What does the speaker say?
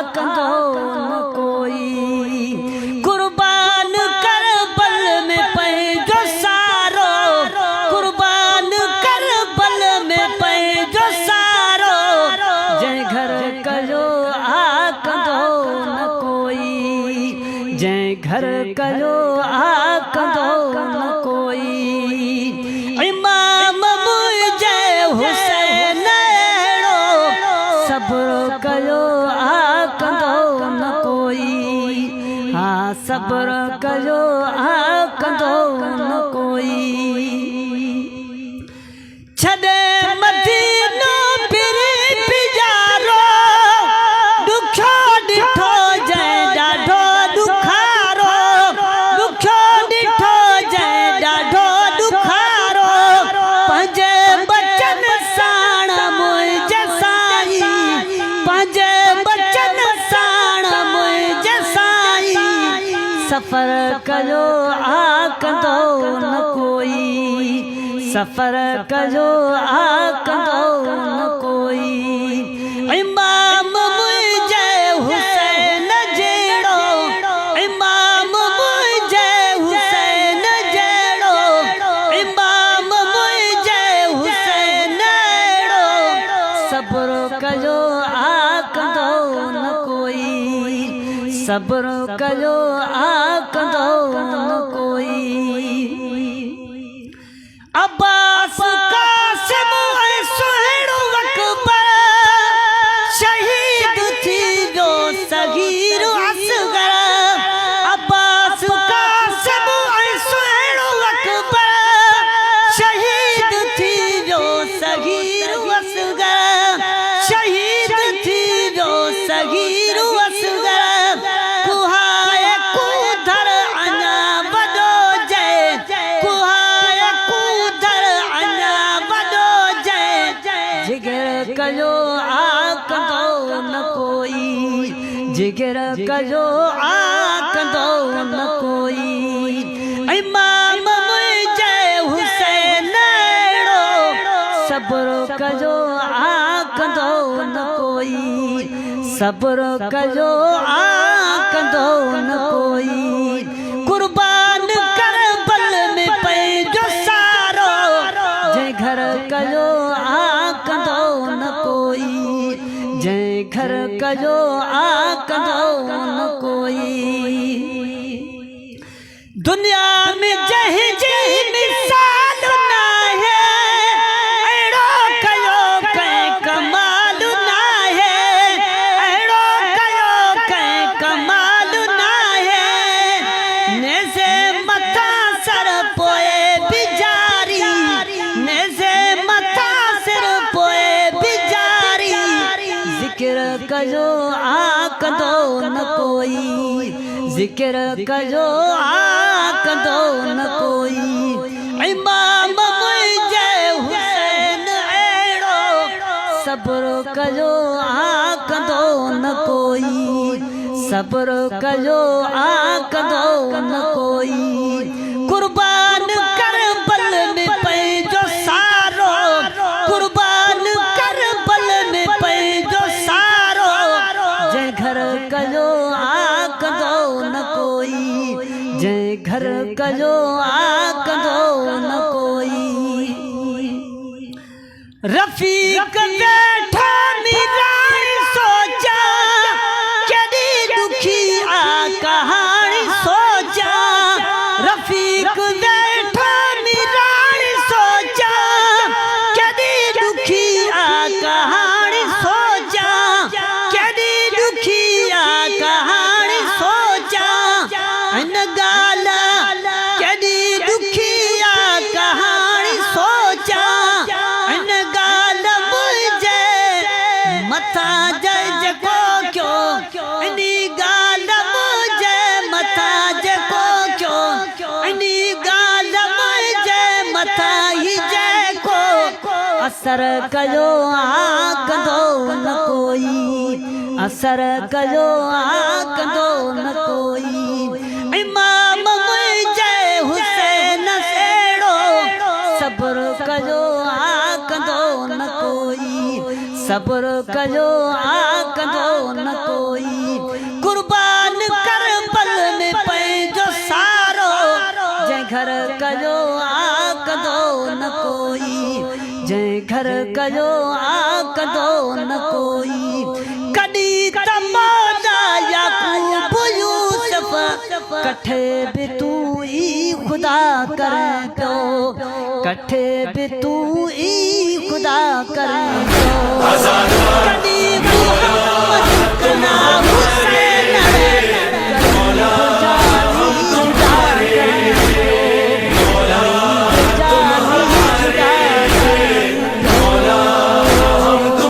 आकंदो न कोई। कुर्बान कर बल में पंहिंजो सारो, कुर्बान कर बल में पंहिंजो सारो, जंहिं घर कयो आकंदो न कोई, जंहिं घर कयो आकंदो न कोई। इमाम मुंहिंजे हुसैन अहिड़ो सब्र कयो आकंदो न कोई, हा सब्र कयो आकंदो न कोई। छॾे मदीनो फिरी पिजारो, ॾुखियो ॾिठो जंहिं ॾाढो ॾुखारो, ॾुखियो ॾिठो जंहिं ॾाढो ॾुखारो, पंहिंजे बचन साण मुंहिंजे साईं, पंहिंजे बचन साण मुंहिंजे साईं, सफ़र कयो आकंदो न कोई, सफ़र कयो आकंदो न कोई। इमाम मुंहिंजे हुसैन जहिड़ो, इमाम मुंहिंजे हुसैन जहिड़ो, इमाम मुंहिंजे हुसैन अहिड़ो सब्र कयो आकंदो न कोई, सब्र कयो आकंदो न कोई। अब्बास कासिम ऐं सुहेल अकबर शहीद थी वियो सगीर असगर, अब्बास कासिम ऐं सुहेल अकबर शहीद थी वियो सगीर असगर, शहीद थी वियो सगीर असगर। कुहाए कूधर अञा वॾो जय, कुहाए कूधर अञा वॾो जय, जिगर कयो आकंदो न कोई, जिगर कयो आकंदो न कोई। इमाम मुंहिंजे हुसैन अहिड़ो सब्र कयो आकंदो न कोई, सब्र कयो आकंदो न कोई। कुर्बान कर बल में पंहिंजो सारो, जंहिं घर कयो आकंदो न कोई, जंहिं घर कयो आकंदो न कोई। दुनिया में जंहिं जी मिसाल नाहे, अहिड़ो कयो कंहिं कमाल नाहे, अहिड़ो कयो कंहिं कमाल नाहे। नेज़े मथां सर पोइ बिजारी, नेज़े मथां सिर पोइ बिजारी, ज़िक्र कयो आकंदो न कोई, ज़िक्र कयो आकंदो न कोई। इमाम मुंहिंजे हुसैन अहिड़ो सब्र कयो आकंदो न कोई, सब्र कयो आकंदो न कोई। कुर्बान कर बल में पंहिंजो सारो, कुर्बान कर बल में पंहिंजो सारो, जंहिं घर कयो आकंदो न कोई, जंहिं घर कयो आकंदो न कोई। रफ़ीक वेठो मीराणी सोचा, केॾी ॾुखी आ कहाणी सोचा, रफ़ीक वेठो मीराणी सोचा, केॾी ॾुखी आ कहाणी सोचा, केॾी ॾुखी आ कहाणी सोचा। हिन ॻाल्हि केॾी ॾुखी आ कहाणी सोचा, हिन ॻाल्हि मुंहिंजे मथां जंहिं जेको कयो, इन ॻाल्हि मुंहिंजे मथां जेको कयो, इन ॻाल्हि मुंहिंजे मथां ई जेको असर कयो आकंदो न कोई, असर कयो आकंदो न कोई। इमाम मुंहिंजे हुसैन अहिड़ो सब्र कयो आकंदो न कोई, सब्र कयो आकंदो न कोई। कयो आकदो न कोई जंहिं घर कयो आकदो न कोई कॾी त मौजा याकूब यूसुफ कठे बि तू ई खुदा करे पियो कठे बि तू ई खुदा करे पियो कॾी मुहम्मद कना